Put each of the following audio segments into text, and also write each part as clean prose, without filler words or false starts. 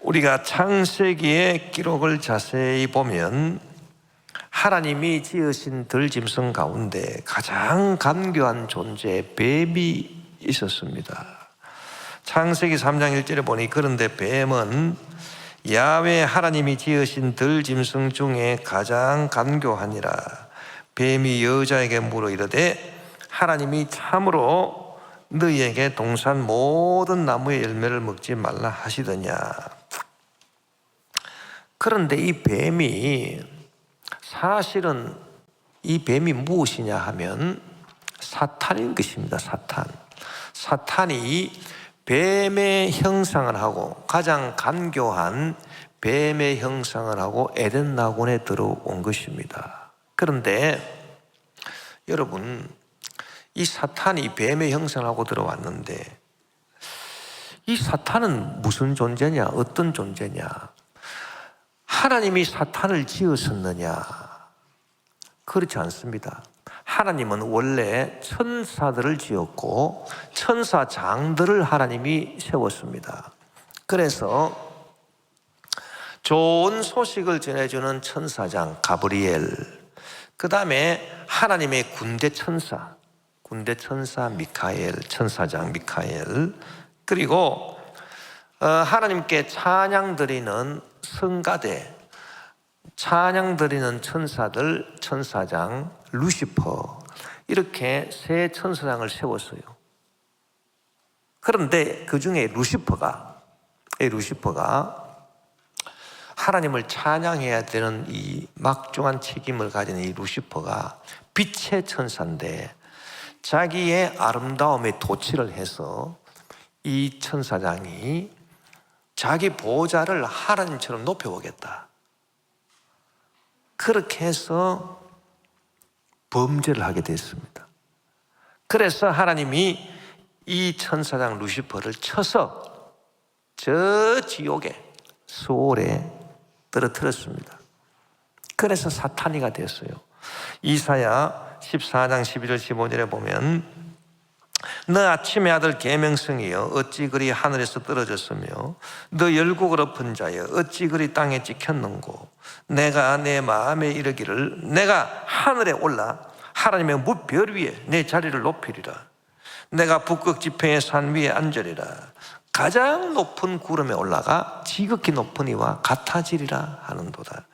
우리가 창세기의 기록을 자세히 보면 하나님이 지으신 들짐승 가운데 가장 간교한 존재 뱀이 있었습니다. 창세기 3장 1절에 보니 그런데 뱀은 야훼 하나님이 지으신 들짐승 중에 가장 간교하니라. 뱀이 여자에게 물어 이르되 하나님이 참으로 너희에게 동산 모든 나무의 열매를 먹지 말라 하시더냐. 그런데 이 뱀이 사실은 이 뱀이 무엇이냐 하면 사탄인 것입니다. 사탄이 뱀의 형상을 하고 가장 간교한 뱀의 형상을 하고 에덴 낙원에 들어온 것입니다. 그런데 여러분, 이 사탄이 뱀의 형상을 하고 들어왔는데 이 사탄은 무슨 존재냐? 어떤 존재냐? 하나님이 사탄을 지었었느냐? 그렇지 않습니다. 하나님은 원래 천사들을 지었고 천사장들을 하나님이 세웠습니다. 그래서 좋은 소식을 전해주는 천사장 가브리엘, 그 다음에 하나님의 군대 천사 미카엘, 천사장 미카엘, 그리고 하나님께 찬양 드리는 성가대, 찬양 드리는 천사들, 천사장 루시퍼, 이렇게 세 천사장을 세웠어요. 그런데 그 중에 루시퍼가 하나님을 찬양해야 되는 이 막중한 책임을 가진 이 루시퍼가 빛의 천사인데 자기의 아름다움에 도취를 해서 이 천사장이 자기 보좌를 하나님처럼 높여보겠다, 그렇게 해서 범죄를 하게 됐습니다. 그래서 하나님이 이 천사장 루시퍼를 쳐서 저 지옥에, 수올에 떨어뜨렸습니다. 그래서 사탄이가 됐어요. 이사야 14장 12절 15절에 보면 너 아침의 아들 계명성이여 어찌 그리 하늘에서 떨어졌으며 너 열국을 엎은 자여 어찌 그리 땅에 찍혔는고 내가 내 마음에 이르기를 내가 하늘에 올라 하나님의 무별 위에 내 자리를 높이리라. 내가 북극 지평의 산 위에 앉으리라. 가장 높은 구름에 올라가 지극히 높은 이와 같아지리라 하는도다.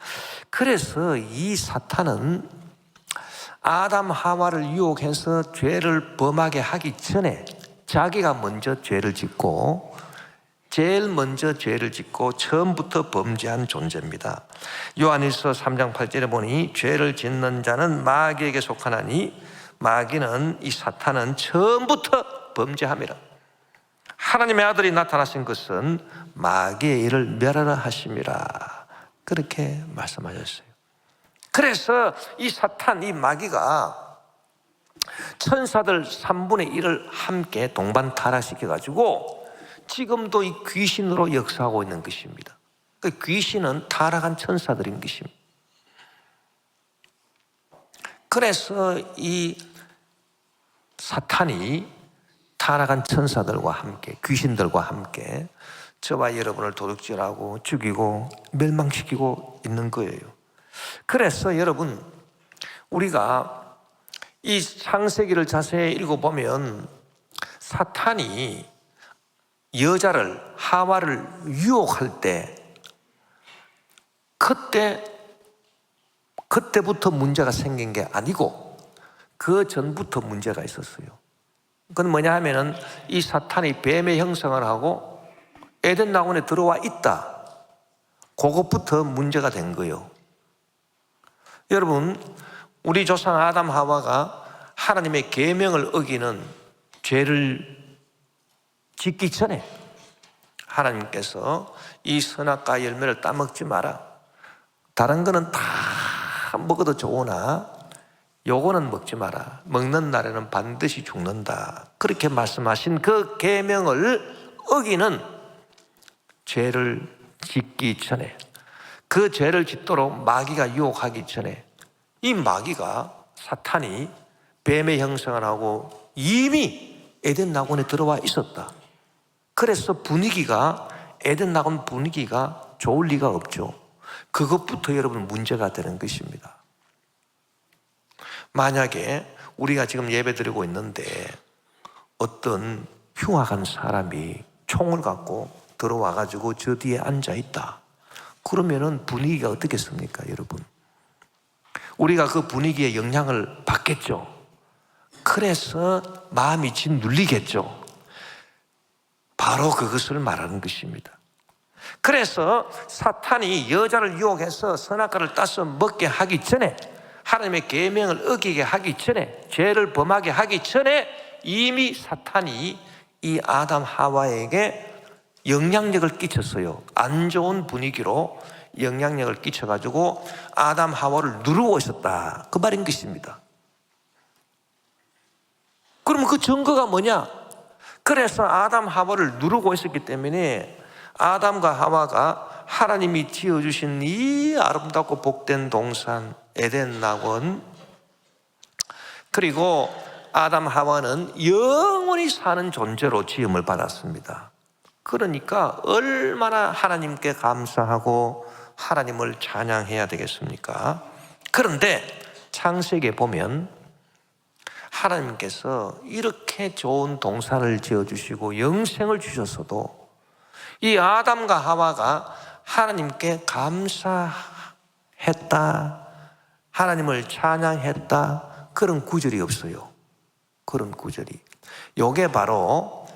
그래서 이 사탄은 아담 하와를 유혹해서 죄를 범하게 하기 전에 자기가 먼저 죄를 짓고 제일 먼저 죄를 짓고 처음부터 범죄한 존재입니다. 요한일서 3장 8절에 보니 죄를 짓는 자는 마귀에게 속하나니 마귀는, 이 사탄은 처음부터 범죄함이라. 하나님의 아들이 나타나신 것은 마귀의 일을 멸하라 하심이라, 그렇게 말씀하셨어요. 그래서 이 사탄, 이 마귀가 천사들 3분의 1을 함께 동반 타락시켜가지고 지금도 이 귀신으로 역사하고 있는 것입니다. 그 귀신은 타락한 천사들인 것입니다. 그래서 이 사탄이 타락한 천사들과 함께, 귀신들과 함께 저와 여러분을 도둑질하고 죽이고 멸망시키고 있는 거예요. 그래서 여러분, 우리가 이 창세기를 자세히 읽어보면 사탄이 여자를, 하와를 유혹할 때 그때부터 문제가 생긴 게 아니고 그 전부터 문제가 있었어요. 그건 뭐냐 하면은 이 사탄이 뱀의 형상을 하고 에덴 낙원에 들어와 있다, 그것부터 문제가 된 거예요. 여러분, 우리 조상 아담 하와가 하나님의 계명을 어기는 죄를 짓기 전에 하나님께서 이 선악과 열매를 따먹지 마라, 다른 거는 다 먹어도 좋으나 요거는 먹지 마라, 먹는 날에는 반드시 죽는다, 그렇게 말씀하신 그 계명을 어기는 죄를 짓기 전에, 그 죄를 짓도록 마귀가 유혹하기 전에 이 마귀가, 사탄이 뱀의 형상을 하고 이미 에덴 낙원에 들어와 있었다. 그래서 분위기가 에덴 낙원 분위기가 좋을 리가 없죠. 그것부터 여러분 문제가 되는 것입니다. 만약에 우리가 지금 예배드리고 있는데 어떤 흉악한 사람이 총을 갖고 들어와가지고 저 뒤에 앉아있다, 그러면은 분위기가 어떻겠습니까, 여러분? 우리가 그 분위기에 영향을 받겠죠. 그래서 마음이 짓눌리겠죠. 바로 그것을 말하는 것입니다. 그래서 사탄이 여자를 유혹해서 선악과를 따서 먹게 하기 전에, 하나님의 계명을 어기게 하기 전에, 죄를 범하게 하기 전에 이미 사탄이 이 아담 하와에게 영향력을 끼쳤어요. 안 좋은 분위기로 영향력을 끼쳐가지고 아담 하와를 누르고 있었다, 그 말인 것입니다. 그러면 그 증거가 뭐냐? 그래서 아담 하와를 누르고 있었기 때문에 아담과 하와가 하나님이 지어주신 이 아름답고 복된 동산 에덴 낙원, 그리고 아담 하와는 영원히 사는 존재로 지음을 받았습니다. 그러니까 얼마나 하나님께 감사하고 하나님을 찬양해야 되겠습니까? 그런데 창세기에 보면 하나님께서 이렇게 좋은 동산을 지어주시고 영생을 주셨어도 이 아담과 하와가 하나님께 감사했다, 하나님을 찬양했다, 그런 구절이 없어요. 그런 구절이. 요게 바로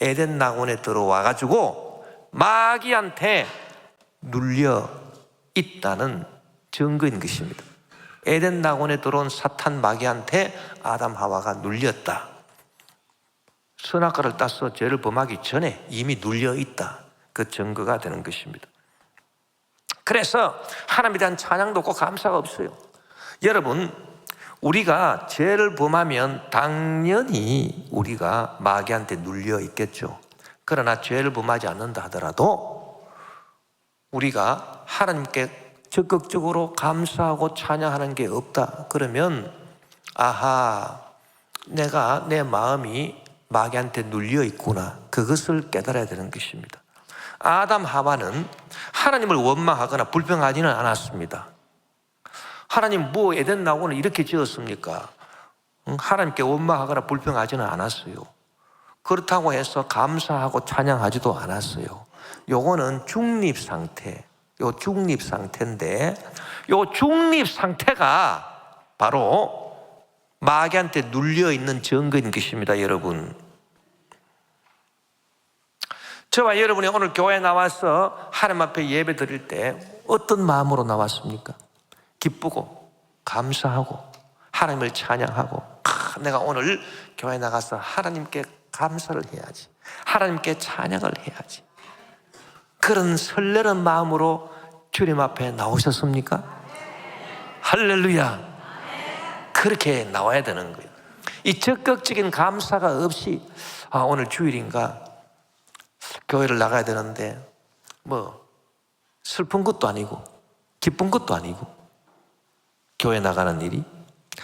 에덴 낙원에 들어와 가지고 마귀한테 눌려 있다는 증거인 것입니다. 에덴 낙원에 들어온 사탄 마귀한테 아담 하와가 눌렸다. 선악과를 따서 죄를 범하기 전에 이미 눌려 있다, 그 증거가 되는 것입니다. 그래서 하나님에 대한 찬양도 없고 감사가 없어요. 여러분, 우리가 죄를 범하면 당연히 우리가 마귀한테 눌려 있겠죠. 그러나 죄를 범하지 않는다 하더라도 우리가 하나님께 적극적으로 감사하고 찬양하는 게 없다, 그러면 아하, 내가 내 마음이 마귀한테 눌려 있구나, 그것을 깨달아야 되는 것입니다. 아담 하와는 하나님을 원망하거나 불평하지는 않았습니다. 하나님 뭐 에덴 낙원을 이렇게 지었습니까? 하나님께 원망하거나 불평하지는 않았어요. 그렇다고 해서 감사하고 찬양하지도 않았어요. 요거는 중립 상태, 요 중립 상태인데, 요 중립 상태가 바로 마귀한테 눌려 있는 증거인 것입니다, 여러분. 저와 여러분이 오늘 교회에 나와서 하나님 앞에 예배 드릴 때 어떤 마음으로 나왔습니까? 기쁘고 감사하고 하나님을 찬양하고, 내가 오늘 교회 나가서 하나님께 감사를 해야지, 하나님께 찬양을 해야지, 그런 설레는 마음으로 주님 앞에 나오셨습니까? 할렐루야. 그렇게 나와야 되는 거예요. 이 적극적인 감사가 없이 오늘 주일인가 교회를 나가야 되는데 뭐 슬픈 것도 아니고 기쁜 것도 아니고, 교회 나가는 일이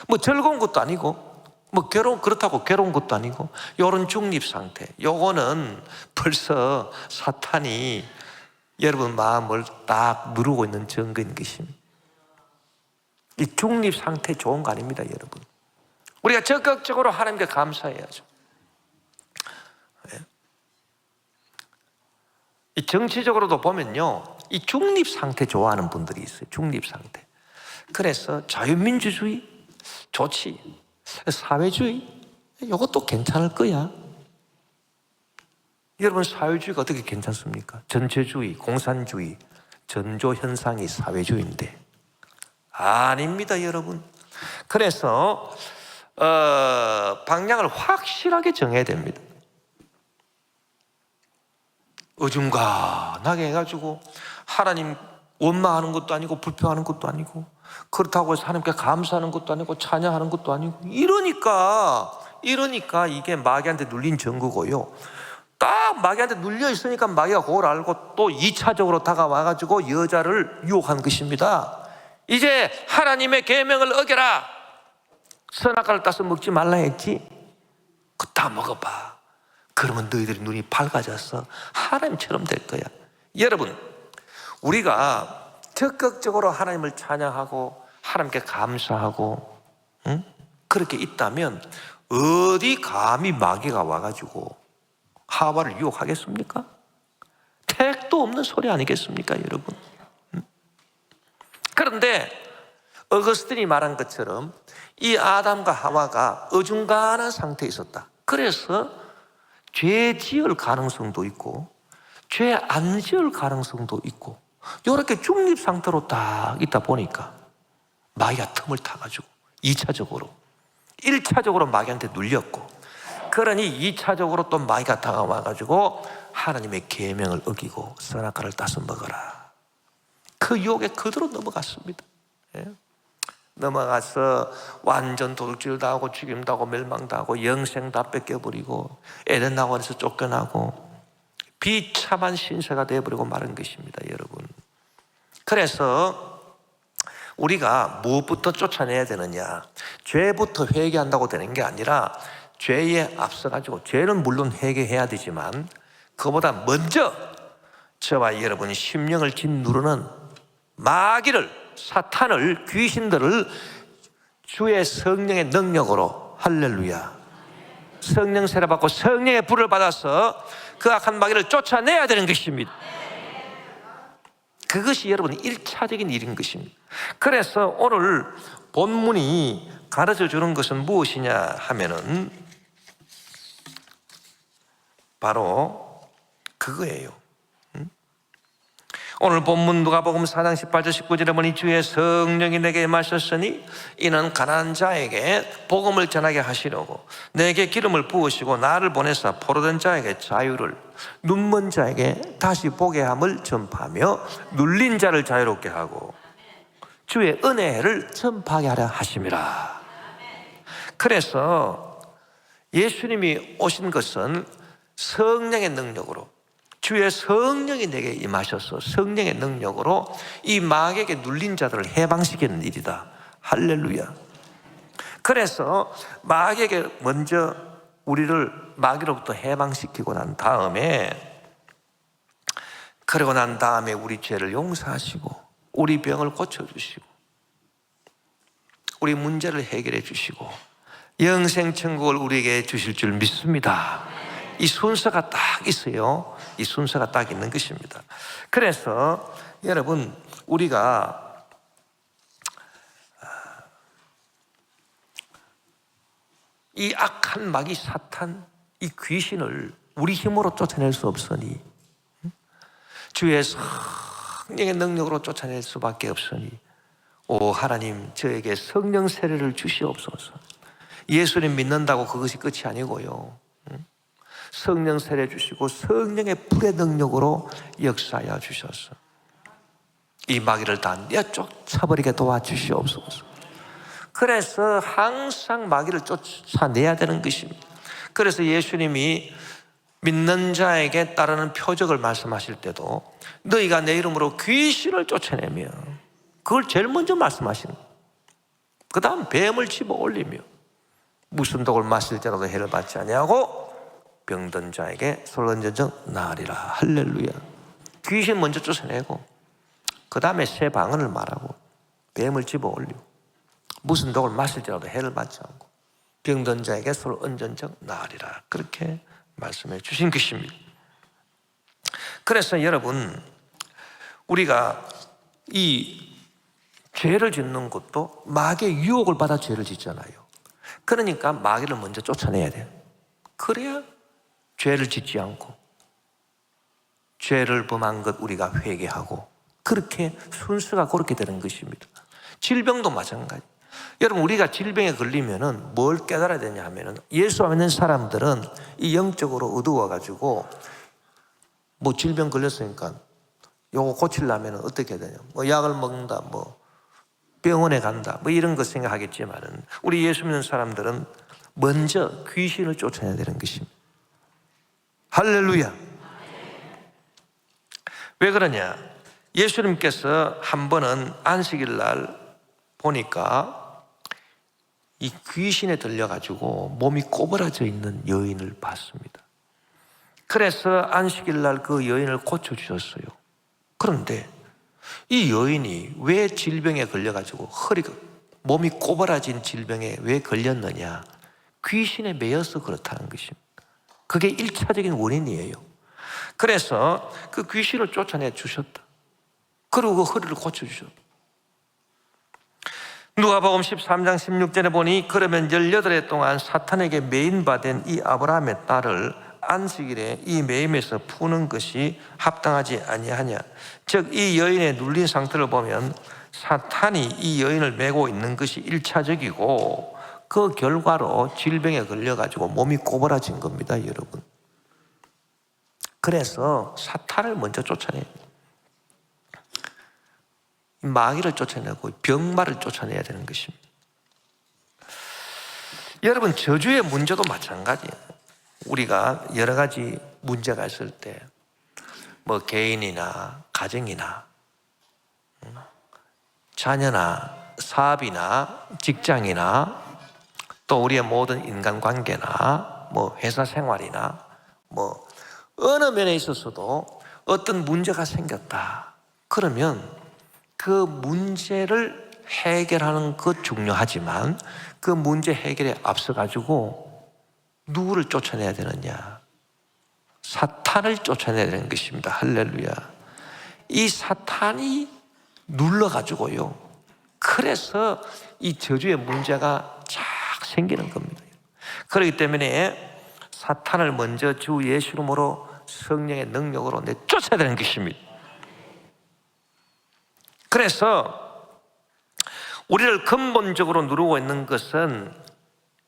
뭐 즐거운 것도 아니고 뭐 그렇다고 괴로운 것도 아니고, 이런 중립 상태, 요거는 벌써 사탄이 여러분 마음을 딱 누르고 있는 증거인 것입니다. 이 중립 상태 좋은 거 아닙니다, 여러분. 우리가 적극적으로 하나님께 감사해야죠. 이 정치적으로도 보면요, 이 중립 상태 좋아하는 분들이 있어요. 중립 상태. 그래서 자유민주주의 좋지, 사회주의 이것도 괜찮을 거야. 여러분, 사회주의가 어떻게 괜찮습니까? 전체주의, 공산주의, 전조현상이 사회주의인데 아닙니다, 여러분. 그래서 방향을 확실하게 정해야 됩니다. 어중간하게 해가지고 하나님 원망하는 것도 아니고 불평하는 것도 아니고, 그렇다고 해서 하나님께 감사하는 것도 아니고 찬양하는 것도 아니고, 이러니까 이게 마귀한테 눌린 증거고요. 딱 마귀한테 눌려 있으니까 마귀가 그걸 알고 또 2차적으로 다가와가지고 여자를 유혹한 것입니다. 이제 하나님의 계명을 어겨라, 선악과를 따서 먹지 말라 했지, 그거 다 먹어봐. 그러면 너희들이 눈이 밝아져서 하나님처럼 될 거야. 여러분, 우리가 적극적으로 하나님을 찬양하고 하나님께 감사하고 그렇게 있다면 어디 감히 마귀가 와가지고 하와를 유혹하겠습니까? 택도 없는 소리 아니겠습니까, 여러분? 그런데 어거스틴이 말한 것처럼 이 아담과 하와가 어중간한 상태에 있었다. 그래서 죄 지을 가능성도 있고 죄 안 지을 가능성도 있고 이렇게 중립 상태로 딱 있다 보니까 마귀가 틈을 타가지고 2차적으로 1차적으로 마귀한테 눌렸고, 그러니 2차적으로 또 마귀가 다가와가지고 하나님의 계명을 어기고 선악과를 따서 먹어라. 그 유혹에 그대로 넘어갔습니다. 예? 넘어가서 완전 도둑질 당하고 죽임 당하고 멸망 당하고 영생 다 뺏겨버리고 에덴 낙원에서 쫓겨나고 비참한 신세가 되어버리고 마른 것입니다, 여러분. 그래서 우리가 무엇부터 쫓아내야 되느냐? 죄부터 회개한다고 되는 게 아니라 죄에 앞서가지고, 죄는 물론 회개해야 되지만 그보다 먼저 저와 여러분이 심령을 짓누르는 마귀를, 사탄을, 귀신들을 주의 성령의 능력으로, 할렐루야, 성령 세례 받고 성령의 불을 받아서 그 악한 마귀를 쫓아내야 되는 것입니다. 그것이 여러분 1차적인 일인 것입니다. 그래서 오늘 본문이 가르쳐 주는 것은 무엇이냐 하면은 바로 그거예요. 오늘 본문 누가복음 4장 18절 19절에 보니 주의 성령이 내게 임하셨으니 이는 가난한 자에게 복음을 전하게 하시려고 내게 기름을 부으시고 나를 보내사 포로된 자에게 자유를, 눈먼 자에게 다시 보게 함을 전파하며 눌린 자를 자유롭게 하고 주의 은혜를 전파하게 하려 하심이라. 그래서 예수님이 오신 것은 성령의 능력으로, 주의 성령이 내게 임하셔서 성령의 능력으로 이 마귀에게 눌린 자들을 해방시키는 일이다. 할렐루야. 그래서 마귀에게 먼저 우리를 마귀로부터 해방시키고 난 다음에, 그러고 난 다음에 우리 죄를 용서하시고 우리 병을 고쳐주시고 우리 문제를 해결해 주시고 영생 천국을 우리에게 주실 줄 믿습니다. 이 순서가 딱 있어요. 이 순서가 딱 있는 것입니다. 그래서 여러분, 우리가 이 악한 마귀 사탄, 이 귀신을 우리 힘으로 쫓아낼 수 없으니, 주의 성령의 능력으로 쫓아낼 수밖에 없으니, 오 하나님, 저에게 성령 세례를 주시옵소서. 예수님 믿는다고 그것이 끝이 아니고요, 성령 세례 주시고 성령의 불의 능력으로 역사하여 주셔서 이 마귀를 다 내쫓아버리게 도와주시옵소서. 그래서 항상 마귀를 쫓아내야 되는 것입니다. 그래서 예수님이 믿는 자에게 따르는 표적을 말씀하실 때도 너희가 내 이름으로 귀신을 쫓아내며, 그걸 제일 먼저 말씀하시는 거예요. 그 다음 뱀을 집어 올리며 무슨 독을 마실 때라도 해를 받지 아니하고 병든 자에게 손을 얹어 나으리라. 할렐루야. 귀신 먼저 쫓아내고 그 다음에 새 방언을 말하고 뱀을 집어 올리고 무슨 독을 마실지라도 해를 받지 않고 병든 자에게 손을 얹은 적 나으리라. 그렇게 말씀해 주신 것입니다. 그래서 여러분, 우리가 이 죄를 짓는 것도 마귀의 유혹을 받아 죄를 짓잖아요. 그러니까 마귀를 먼저 쫓아내야 돼요. 그래야 죄를 짓지 않고 죄를 범한 것 우리가 회개하고, 그렇게 순서가 그렇게 되는 것입니다. 질병도 마찬가지. 여러분, 우리가 질병에 걸리면은 뭘 깨달아야 되냐 하면은, 예수 안 믿는 사람들은 이 영적으로 어두워가지고 뭐 질병 걸렸으니까 요거 고치려면 어떻게 해야 되냐, 뭐 약을 먹는다, 뭐 병원에 간다, 뭐 이런 거 생각하겠지만은 우리 예수 믿는 사람들은 먼저 귀신을 쫓아내야 되는 것입니다. 할렐루야. 왜 그러냐? 예수님께서 한 번은 안식일 날 보니까 이 귀신에 들려가지고 몸이 꼬부라져 있는 여인을 봤습니다. 그래서 안식일 날 그 여인을 고쳐주셨어요. 그런데 이 여인이 왜 질병에 걸려가지고 몸이 꼬부라진 질병에 왜 걸렸느냐? 귀신에 매여서 그렇다는 것입니다. 그게 1차적인 원인이에요. 그래서 그 귀신을 쫓아내 주셨다. 그리고 그 허리를 고쳐주셨다. 누가복음 13장 16절에 보니 그러면 18해 동안 사탄에게 매인받은 이 아브라함의 딸을 안식일에 이 매임에서 푸는 것이 합당하지 아니하냐. 즉 이 여인의 눌린 상태를 보면 사탄이 이 여인을 메고 있는 것이 1차적이고 그 결과로 질병에 걸려가지고 몸이 꼬부라진 겁니다, 여러분. 그래서 사탄을 먼저 쫓아내야 돼요. 마귀를 쫓아내고 병마를 쫓아내야 되는 것입니다. 여러분, 저주의 문제도 마찬가지예요. 우리가 여러 가지 문제가 있을 때 뭐 개인이나 가정이나 자녀나 사업이나 직장이나 또 우리의 모든 인간관계나 뭐 회사 생활이나 뭐 어느 면에 있어서도 어떤 문제가 생겼다. 그러면 그 문제를 해결하는 것 중요하지만 그 문제 해결에 앞서가지고 누구를 쫓아내야 되느냐? 사탄을 쫓아내야 되는 것입니다. 할렐루야. 이 사탄이 눌러가지고요. 그래서 이 저주의 문제가 쫙 생기는 겁니다. 그렇기 때문에 사탄을 먼저 주 예수 이름으로 성령의 능력으로 내쫓아야 되는 것입니다. 그래서 우리를 근본적으로 누르고 있는 것은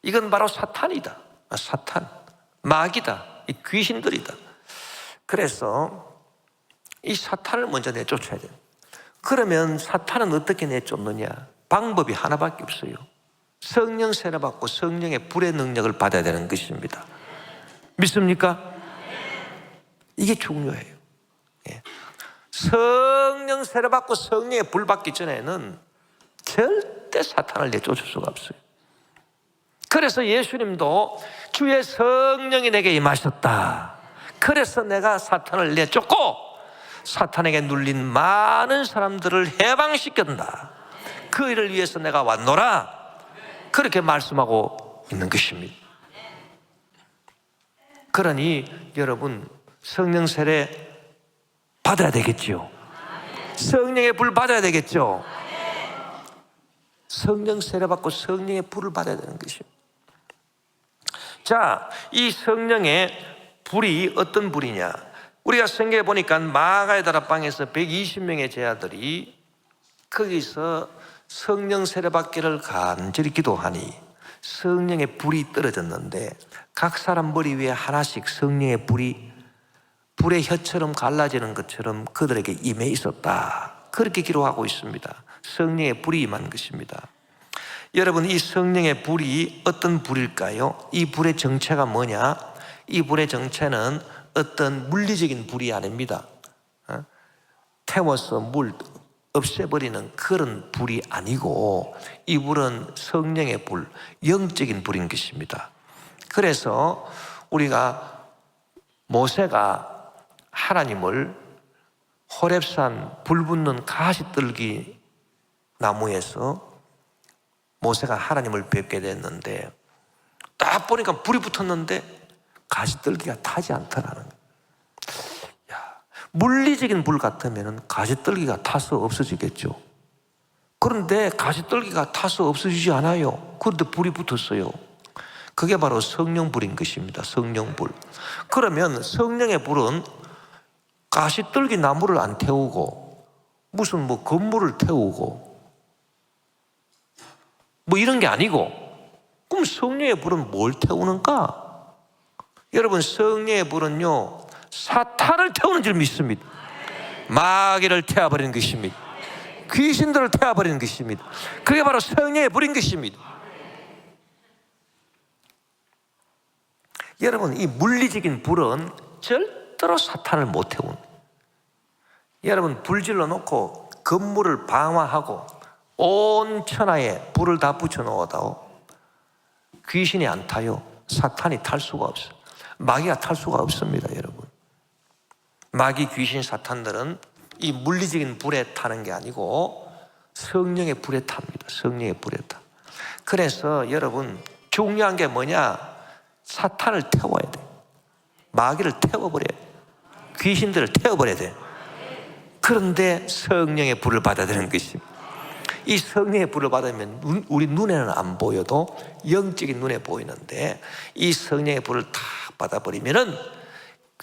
이건 바로 사탄이다. 사탄, 마귀다. 이 귀신들이다. 그래서 이 사탄을 먼저 내쫓아야 돼요. 그러면 사탄은 어떻게 내쫓느냐? 방법이 하나밖에 없어요. 성령 세례 받고 성령의 불의 능력을 받아야 되는 것입니다. 믿습니까? 이게 중요해요. 성령 세례 받고 성령의 불 받기 전에는 절대 사탄을 내쫓을 수가 없어요. 그래서 예수님도 주의 성령이 내게 임하셨다. 그래서 내가 사탄을 내쫓고 사탄에게 눌린 많은 사람들을 해방시켰다. 그 일을 위해서 내가 왔노라. 그렇게 말씀하고 있는 것입니다. 그러니 여러분 성령 세례 받아야 되겠죠. 성령의 불 받아야 되겠죠. 성령 세례 받고 성령의 불을 받아야 되는 것입니다. 자, 이 성령의 불이 어떤 불이냐? 우리가 성경에 보니까 마가의 다락방에서 120명의 제자들이 거기서 성령 세례 받기를 간절히 기도하니 성령의 불이 떨어졌는데 각 사람 머리 위에 하나씩 성령의 불이 불의 혀처럼 갈라지는 것처럼 그들에게 임해 있었다. 그렇게 기록하고 있습니다. 성령의 불이 임한 것입니다. 여러분, 이 성령의 불이 어떤 불일까요? 이 불의 정체가 뭐냐? 이 불의 정체는 어떤 물리적인 불이 아닙니다. 태워서 없애버리는 그런 불이 아니고 이 불은 성령의 불, 영적인 불인 것입니다. 그래서 우리가 모세가 하나님을 호렙산 불 붙는 가시떨기 나무에서 모세가 하나님을 뵙게 됐는데 딱 보니까 불이 붙었는데 가시떨기가 타지 않더라는 거예요. 물리적인 불 같으면 가시떨기가 타서 없어지겠죠. 그런데 가시떨기가 타서 없어지지 않아요. 그런데 불이 붙었어요. 그게 바로 성령불인 것입니다. 성령불. 그러면 성령의 불은 가시떨기 나무를 안 태우고 무슨 뭐 건물을 태우고 뭐 이런 게 아니고, 그럼 성령의 불은 뭘 태우는가? 여러분, 성령의 불은요 사탄을 태우는 줄 믿습니다. 마귀를 태워버리는 것입니다. 귀신들을 태워버리는 것입니다. 그게 바로 성령의 불인 것입니다. 여러분, 이 물리적인 불은 절대로 사탄을 못 태웁니다. 여러분, 불질러 놓고 건물을 방화하고 온 천하에 불을 다 붙여 놓아도 귀신이 안 타요. 사탄이 탈 수가 없어요. 마귀가 탈 수가 없습니다, 여러분. 마귀, 귀신, 사탄들은 이 물리적인 불에 타는 게 아니고 성령의 불에 탑니다. 성령의 불에 타. 그래서 여러분, 중요한 게 뭐냐? 사탄을 태워야 돼. 마귀를 태워버려야 돼. 귀신들을 태워버려야 돼. 그런데 성령의 불을 받아야 되는 것입니다. 이 성령의 불을 받으면 우리 눈에는 안 보여도 영적인 눈에 보이는데, 이 성령의 불을 다 받아버리면은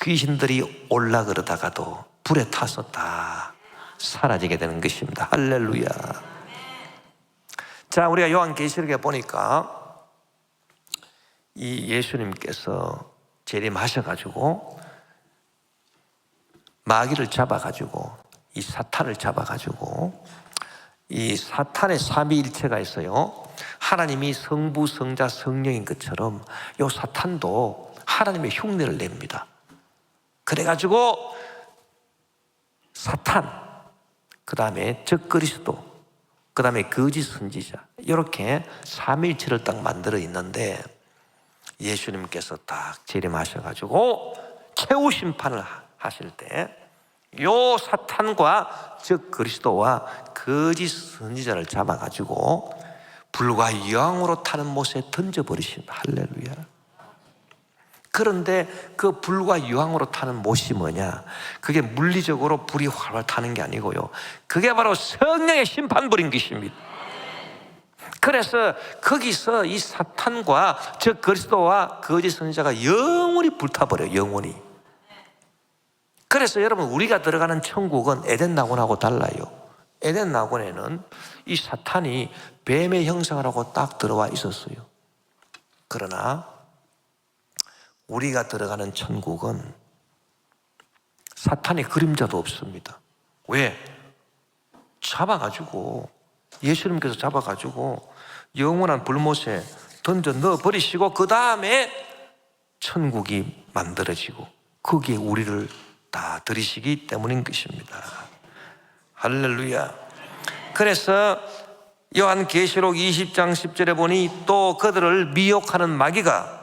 귀신들이 올라 그러다가도 불에 타서 다 사라지게 되는 것입니다. 할렐루야. 자, 우리가 요한계시록에 보니까 이 예수님께서 재림하셔가지고 마귀를 잡아가지고 이 사탄을 잡아가지고, 이 사탄의 삼위일체가 있어요. 하나님이 성부, 성자, 성령인 것처럼 이 사탄도 하나님의 흉내를 냅니다. 그래가지고 사탄, 그 다음에 적그리스도, 그 다음에 거짓 선지자, 이렇게 삼위일체를 딱 만들어 있는데, 예수님께서 딱 재림하셔가지고 최후 심판을 하실 때 요 사탄과 즉 그리스도와 거짓 선지자를 잡아가지고 불과 유황으로 타는 못에 던져버리신다. 할렐루야. 그런데 그 불과 유황으로 타는 못이 뭐냐? 그게 물리적으로 불이 활활 타는 게 아니고요, 그게 바로 성령의 심판불인 것입니다. 그래서 거기서 이 사탄과 즉 그리스도와 거짓 선지자가 영원히 불타버려요. 영원히. 그래서 여러분, 우리가 들어가는 천국은 에덴 낙원하고 달라요. 에덴 낙원에는 이 사탄이 뱀의 형상을 하고 딱 들어와 있었어요. 그러나 우리가 들어가는 천국은 사탄의 그림자도 없습니다. 왜? 잡아가지고, 예수님께서 잡아가지고 영원한 불못에 던져 넣어버리시고 그 다음에 천국이 만들어지고 거기에 우리를 다 들이시기 때문인 것입니다. 할렐루야. 그래서 요한계시록 20장 10절에 보니 또 그들을 미혹하는 마귀가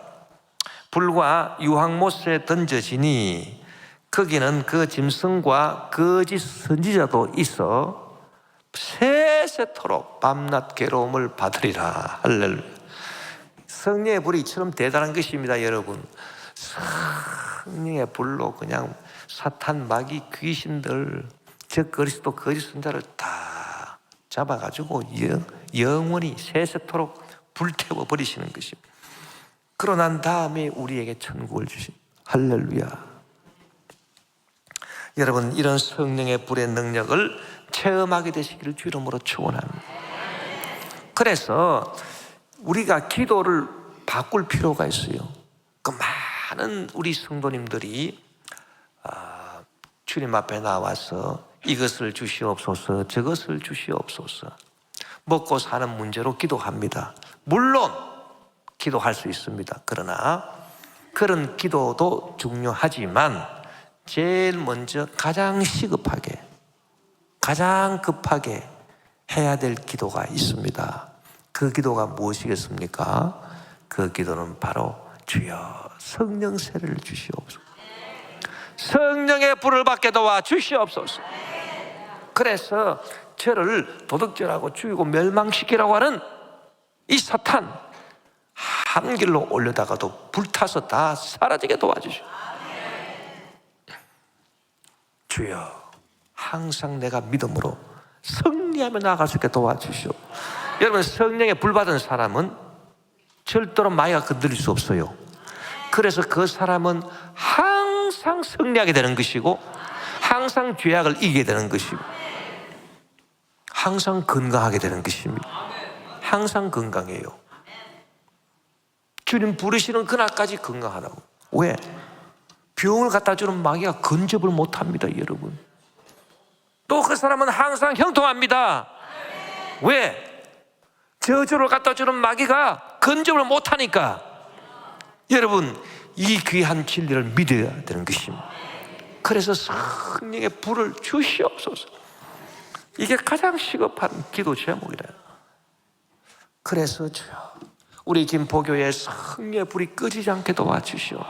불과 유황못에 던져지니 거기는 그 짐승과 거짓 선지자도 있어 세세토록 밤낮 괴로움을 받으리라. 할렐루야. 성령의 불이 이처럼 대단한 것입니다, 여러분. 성령의 불로 그냥 사탄, 마귀, 귀신들, 즉 그리스도 거짓 선자를 다 잡아가지고 영원히 세세토록 불태워 버리시는 것입니다. 그러고 난 다음에 우리에게 천국을 주신. 할렐루야. 여러분, 이런 성령의 불의 능력을 체험하게 되시기를 주 이름으로 축원합니다. 그래서 우리가 기도를 바꿀 필요가 있어요. 그 많은 우리 성도님들이 주님 앞에 나와서 이것을 주시옵소서, 저것을 주시옵소서, 먹고 사는 문제로 기도합니다. 물론 기도할 수 있습니다. 그러나 그런 기도도 중요하지만 제일 먼저 가장 시급하게, 가장 급하게 해야 될 기도가 있습니다. 그 기도가 무엇이겠습니까? 그 기도는 바로 주여 성령 세례를 주시옵소서, 성령의 불을 받게 도와 주시옵소서. 그래서 저를 도둑질하고 죽이고 멸망시키라고 하는 이 사탄 한 길로 올려다가도 불타서 다 사라지게 도와주시오. 주여 항상 내가 믿음으로 승리하며 나아갈 수 있게 도와주시오. 여러분, 성령의 불 받은 사람은 절대로 마귀가 건드릴 수 없어요. 그래서 그 사람은 항상 승리하게 되는 것이고 항상 죄악을 이기게 되는 것이고 항상 건강하게 되는 것입니다. 항상 건강해요. 주님 부르시는 그날까지 건강하다고. 왜? 병을 갖다 주는 마귀가 근접을 못합니다, 여러분. 또 그 사람은 항상 형통합니다. 왜? 저주를 갖다 주는 마귀가 근접을 못하니까. 여러분, 이 귀한 진리를 믿어야 되는 것입니다. 그래서 성령의 불을 주시옵소서. 이게 가장 시급한 기도 제목이라. 그래서 주여 우리 김포교회 성령의 불이 꺼지지 않게 도와주시오.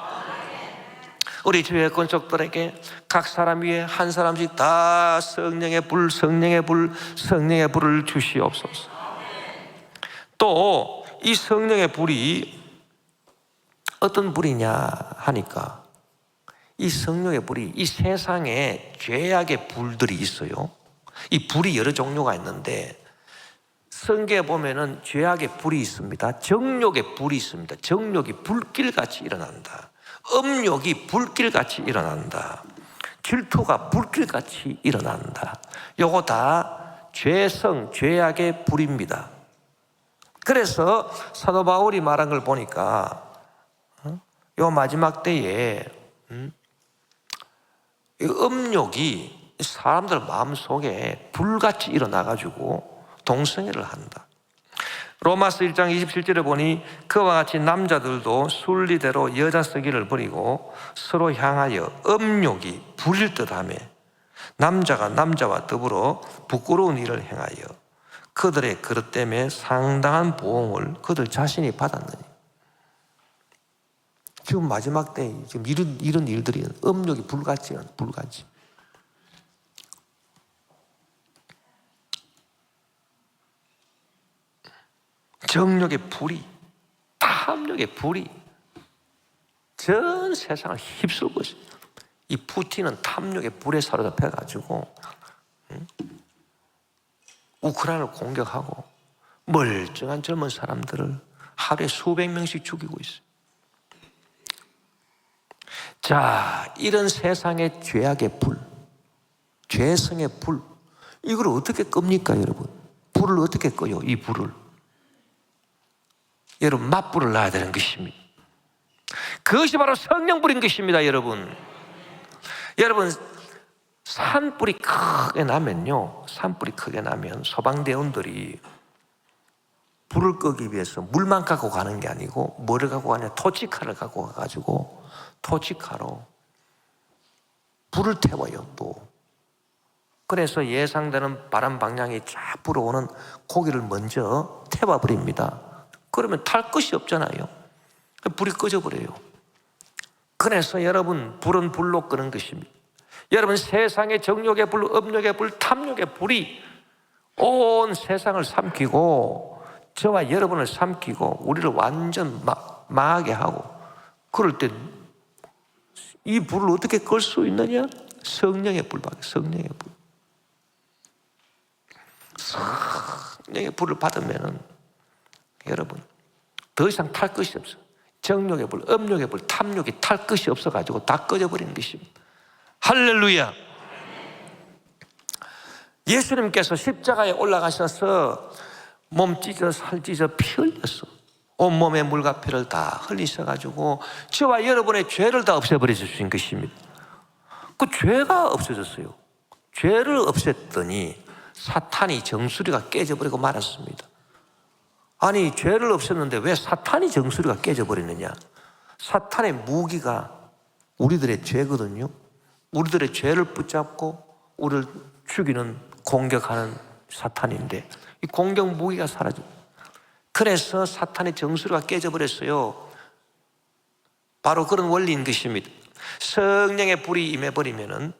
우리 주의 권속들에게 각 사람 위에 한 사람씩 다 성령의 불, 성령의 불, 성령의 불을 주시옵소서. 또 이 성령의 불이 어떤 불이냐 하니까, 이 성령의 불이 이 세상에 죄악의 불들이 있어요. 이 불이 여러 종류가 있는데, 성경에 보면은 죄악의 불이 있습니다. 정욕의 불이 있습니다. 정욕이 불길같이 일어난다. 음욕이 불길같이 일어난다. 질투가 불길같이 일어난다. 요거 다 죄성, 죄악의 불입니다. 그래서 사도 바울이 말한 걸 보니까 요 마지막 때에 이 음욕이 사람들 마음속에 불같이 일어나가지고 동성애를 한다. 로마서 1장 27절에 보니 그와 같이 남자들도 순리대로 여자 쓰기를 버리고 서로 향하여 음욕이 부릴 듯하며 남자가 남자와 더불어 부끄러운 일을 행하여 그들의 그릇 때문에 상당한 보응을 그들 자신이 받았느니. 지금 마지막 때 지금 이런 일들이 음욕이 불같이. 정욕의 불이, 탐욕의 불이 전 세상을 휩쓸고 있어요. 이 푸틴은 탐욕의 불에 사로잡혀가지고 우크라이나를 공격하고 멀쩡한 젊은 사람들을 하루에 수백 명씩 죽이고 있어요. 자, 이런 세상의 죄악의 불, 죄성의 불, 이걸 어떻게 끕니까, 여러분? 불을 어떻게 꺼요, 이 불을? 여러분, 맞불을 놔야 되는 것입니다. 그것이 바로 성령불인 것입니다, 여러분. 여러분, 산불이 크게 나면요, 산불이 크게 나면 소방대원들이 불을 끄기 위해서 물만 갖고 가는 게 아니고 뭐를 갖고 가냐, 토치칼을 갖고 가가지고 토치칼로 불을 태워요. 또 그래서 예상되는 바람 방향이 쫙 불어오는 고기를 먼저 태워버립니다. 그러면 탈 것이 없잖아요. 불이 꺼져버려요. 그래서 여러분, 불은 불로 끄는 것입니다. 여러분, 세상의 정욕의 불, 음욕의 불, 탐욕의 불이 온 세상을 삼키고 저와 여러분을 삼키고 우리를 완전 망하게 하고, 그럴 때 이 불을 어떻게 끌 수 있느냐? 성령의 불밖에. 성령의 불. 성령의 불을 받으면은 여러분 더 이상 탈 것이 없어. 정욕의 불, 음욕의 불, 탐욕이 탈 것이 없어가지고 다 꺼져버리는 것입니다. 할렐루야. 예수님께서 십자가에 올라가셔서 몸 찢어 살 찢어 피 흘렸어. 온몸에 물과 피를 다 흘리셔가지고 저와 여러분의 죄를 다 없애버려 주신 것입니다. 그 죄가 없어졌어요. 죄를 없앴더니 사탄이 정수리가 깨져버리고 말았습니다. 아니, 죄를 없앴는데 왜 사탄이 정수리가 깨져버리느냐? 사탄의 무기가 우리들의 죄거든요. 우리들의 죄를 붙잡고 우리를 죽이는, 공격하는 사탄인데 이 공격 무기가 사라져요. 그래서 사탄의 정수리가 깨져버렸어요. 바로 그런 원리인 것입니다. 성령의 불이 임해버리면은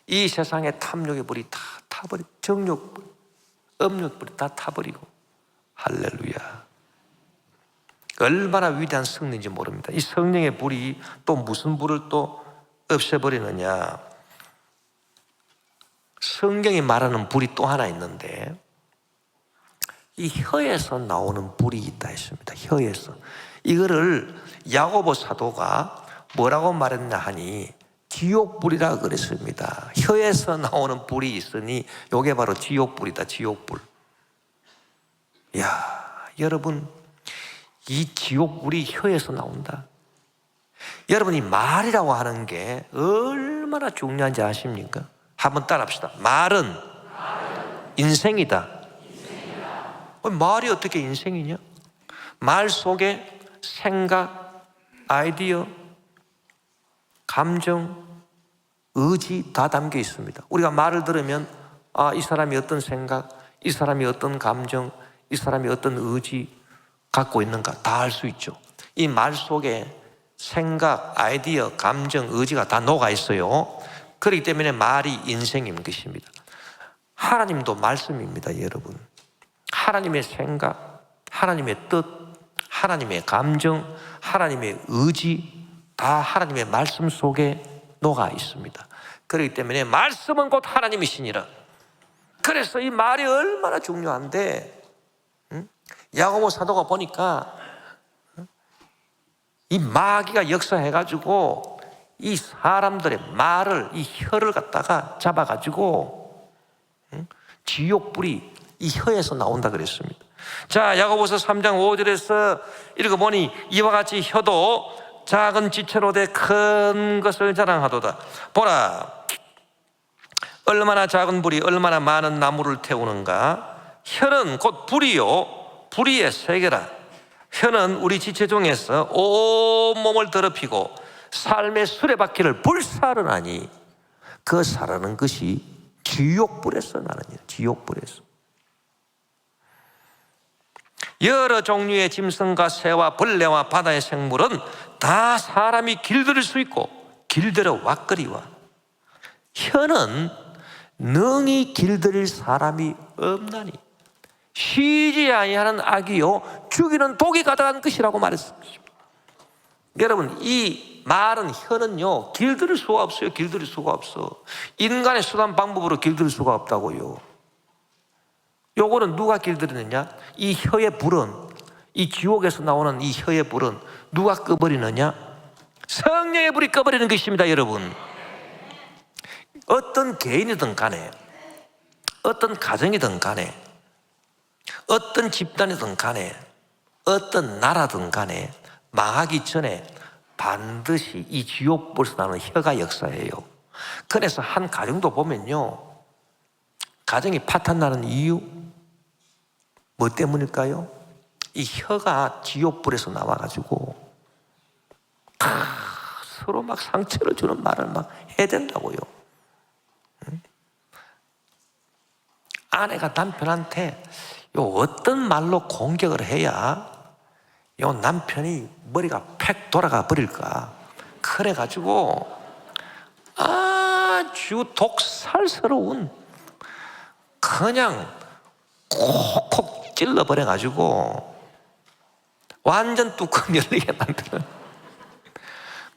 이 세상의 탐욕의 불이 다 타버리고, 정욕 불, 음욕 불이 다 타버리고. 할렐루야. 얼마나 위대한 성령인지 모릅니다. 이 성령의 불이 또 무슨 불을 또 없애버리느냐? 성경이 말하는 불이 또 하나 있는데, 이 혀에서 나오는 불이 있다 했습니다. 혀에서. 이거를 야고보 사도가 뭐라고 말했냐 하니 지옥불이라 그랬습니다. 혀에서 나오는 불이 있으니 이게 바로 지옥불이다. 지옥불. 야, 여러분, 이 지옥불이 혀에서 나온다. 여러분, 이 말이라고 하는 게 얼마나 중요한지 아십니까? 한번 따라합시다. 말은 인생이다. 말이 어떻게 인생이냐? 말 속에 생각, 아이디어, 감정, 의지 다 담겨 있습니다. 우리가 말을 들으면 이 사람이 어떤 생각, 이 사람이 어떤 감정, 이 사람이 어떤 의지 갖고 있는가 다 알 수 있죠. 이 말 속에 생각, 아이디어, 감정, 의지가 다 녹아 있어요. 그렇기 때문에 말이 인생인 것입니다. 하나님도 말씀입니다, 여러분. 하나님의 생각, 하나님의 뜻, 하나님의 감정, 하나님의 의지 다 하나님의 말씀 속에 녹아 있습니다. 그렇기 때문에 말씀은 곧 하나님이시니라. 그래서 이 말이 얼마나 중요한데, 야고보 사도가 보니까 이 마귀가 역사해가지고 이 사람들의 말을, 이 혀를 갖다가 잡아가지고 지옥불이 이 혀에서 나온다 그랬습니다. 자, 야고보서 3장 5절에서 읽어보니 이와 같이 혀도 작은 지체로 돼 큰 것을 자랑하도다. 보라, 얼마나 작은 불이 얼마나 많은 나무를 태우는가. 혀는 곧 불이요, 불의의 세계라. 혀는 우리 지체 중에서 온몸을 더럽히고 삶의 수레바퀴를 불사르나니 그 사르는 것이 지옥불에서 나느니라. 지옥불에서. 여러 종류의 짐승과 새와 벌레와 바다의 생물은 다 사람이 길들일 수 있고 길들여 왔거리와 혀는 능히 길들일 사람이 없나니 쉬지 아니하는 악이요 죽이는 독이 가득한 것이라고 말했습니다. 여러분, 이 말은, 혀는요 길들일 수가 없어요. 길들일 수가 없어. 인간의 수단 방법으로 길들일 수가 없다고요. 요거는 누가 길들이느냐? 이 혀의 불은, 이 지옥에서 나오는 이 혀의 불은 누가 꺼버리느냐? 성령의 불이 꺼버리는 것입니다, 여러분. 어떤 개인이든 간에, 어떤 가정이든 간에, 어떤 집단이든 간에, 어떤 나라든 간에 망하기 전에 반드시 이 지옥불에서 나오는 혀가 역사해요. 그래서 한 가정도 보면요, 가정이 파탄나는 이유 뭐 때문일까요? 이 혀가 지옥불에서 나와가지고 서로 막 상처를 주는 말을 막 해야 된다고요. 아내가 남편한테 요 어떤 말로 공격을 해야 요 남편이 머리가 팩 돌아가 버릴까? 그래가지고 아주 독살스러운, 그냥 콕콕 찔러버려가지고 완전 뚜껑 열리게 만드는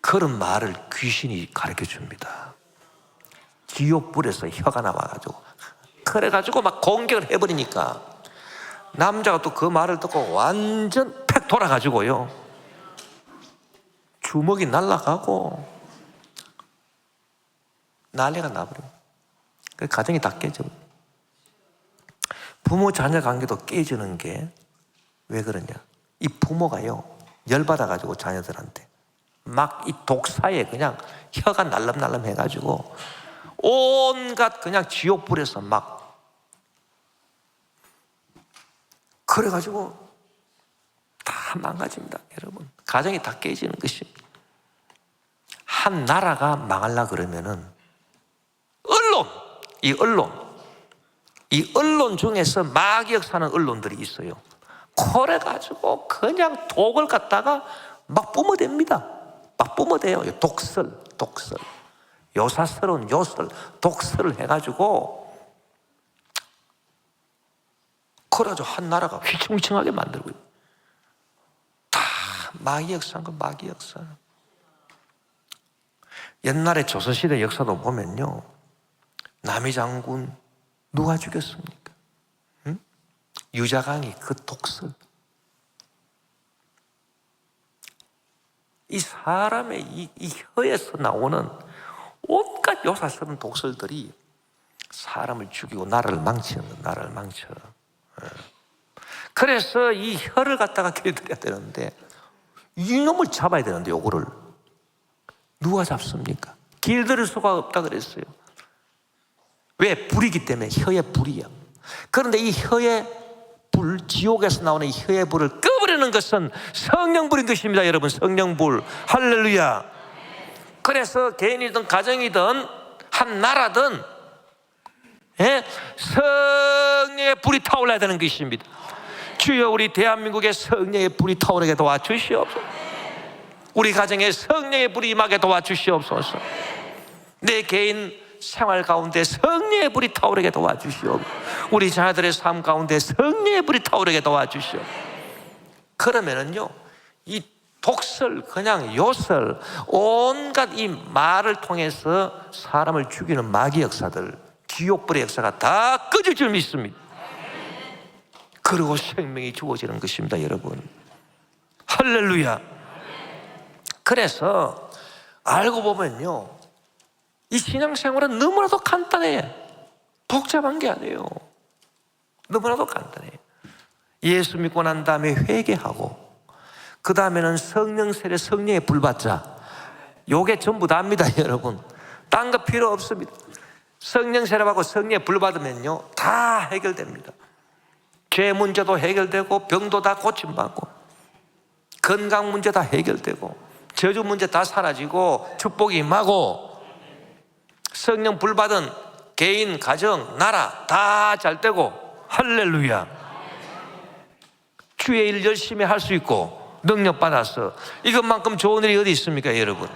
그런 말을 귀신이 가르쳐 줍니다. 지옥불에서 혀가 나와가지고, 그래가지고 막 공격을 해버리니까 남자가 또 그 말을 듣고 완전 팩 돌아가지고요, 주먹이 날아가고 난리가 나버려요. 그 가정이 다 깨져. 부모 자녀 관계도 깨지는 게 왜 그러냐? 이 부모가요 열받아가지고 자녀들한테 막 이 독사에 그냥 혀가 날름날름 해가지고 온갖 그냥 지옥불에서 막, 그래가지고 다 망가집니다, 여러분. 가정이 다 깨지는 것입니다. 한 나라가 망하려 그러면은 이 언론 중에서 마귀 역사하는 언론들이 있어요. 그래가지고 그냥 독을 갖다가 막 뿜어댑니다. 막 뿜어대요. 독설, 요사스러운 요설, 독설을 해가지고, 그래가지고 한 나라가 휘청휘청하게 만들고요. 다 마귀 역사한 거, 마귀 역사. 옛날에 조선시대 역사도 보면요, 남이 장군 누가 죽였습니까? 응? 유자강이 그 독설. 이 사람의 이 혀에서 나오는 온갖 요사스러운 독설들이 사람을 죽이고 나라를 망치는 거예요. 나라를 망쳐. 그래서 이 혀를 갖다가 길들여야 되는데, 이놈을 잡아야 되는데 요거를 누가 잡습니까? 길들일 수가 없다 그랬어요. 왜? 불이기 때문에. 혀의 불이야. 그런데 이 혀의 불, 지옥에서 나오는 이 혀의 불을 꺼버리는 것은 성령불인 것입니다, 여러분. 성령불. 할렐루야. 그래서 개인이든 가정이든 한 나라든 성령의 불이 타올라야 되는 것입니다. 주여, 우리 대한민국의 성령의 불이 타오르게 도와주시옵소서. 우리 가정에 성령의 불이 임하게 도와주시옵소서. 내 개인 생활 가운데 성령의 불이 타오르게 도와주시옵소서. 우리 자녀들의 삶 가운데 성령의 불이 타오르게 도와주시옵소서. 그러면은요, 이 독설, 그냥 요설, 온갖 이 말을 통해서 사람을 죽이는 마귀 역사들, 지옥불의 역사가 다 꺼질 줄 믿습니다. 그리고 생명이 주어지는 것입니다, 여러분. 할렐루야. 그래서 알고 보면요, 이 신앙생활은 너무나도 간단해요. 복잡한 게 아니에요. 너무나도 간단해요. 예수 믿고 난 다음에 회개하고, 그 다음에는 성령 세례, 성령의 불 받자. 요게 전부 다입니다, 여러분. 딴 거 필요 없습니다. 성령 세례 받고 성령의 불 받으면요, 다 해결됩니다. 죄 문제도 해결되고, 병도 다 고침받고, 건강 문제 다 해결되고, 저주 문제 다 사라지고, 축복이 임하고, 성령 불 받은 개인, 가정, 나라 다 잘 되고, 할렐루야. 주의 일 열심히 할 수 있고, 능력 받아서 이것만큼 좋은 일이 어디 있습니까, 여러분?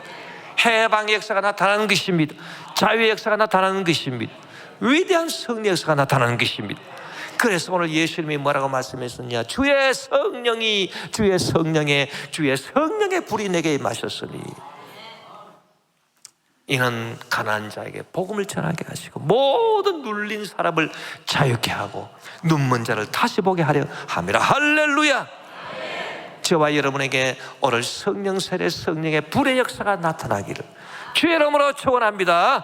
해방의 역사가 나타나는 것입니다. 자유의 역사가 나타나는 것입니다. 위대한 승리의 역사가 나타나는 것입니다. 그래서 오늘 예수님이 뭐라고 말씀했었냐? 주의 성령의 불이 내게 임하셨으니 이는 가난한 자에게 복음을 전하게 하시고 모든 눌린 사람을 자유케 하고 눈먼 자를 다시 보게 하려 함이라. 할렐루야. 저와 여러분에게 오늘 성령 세례, 성령의 불의 역사가 나타나기를 주의 이름으로 축원합니다.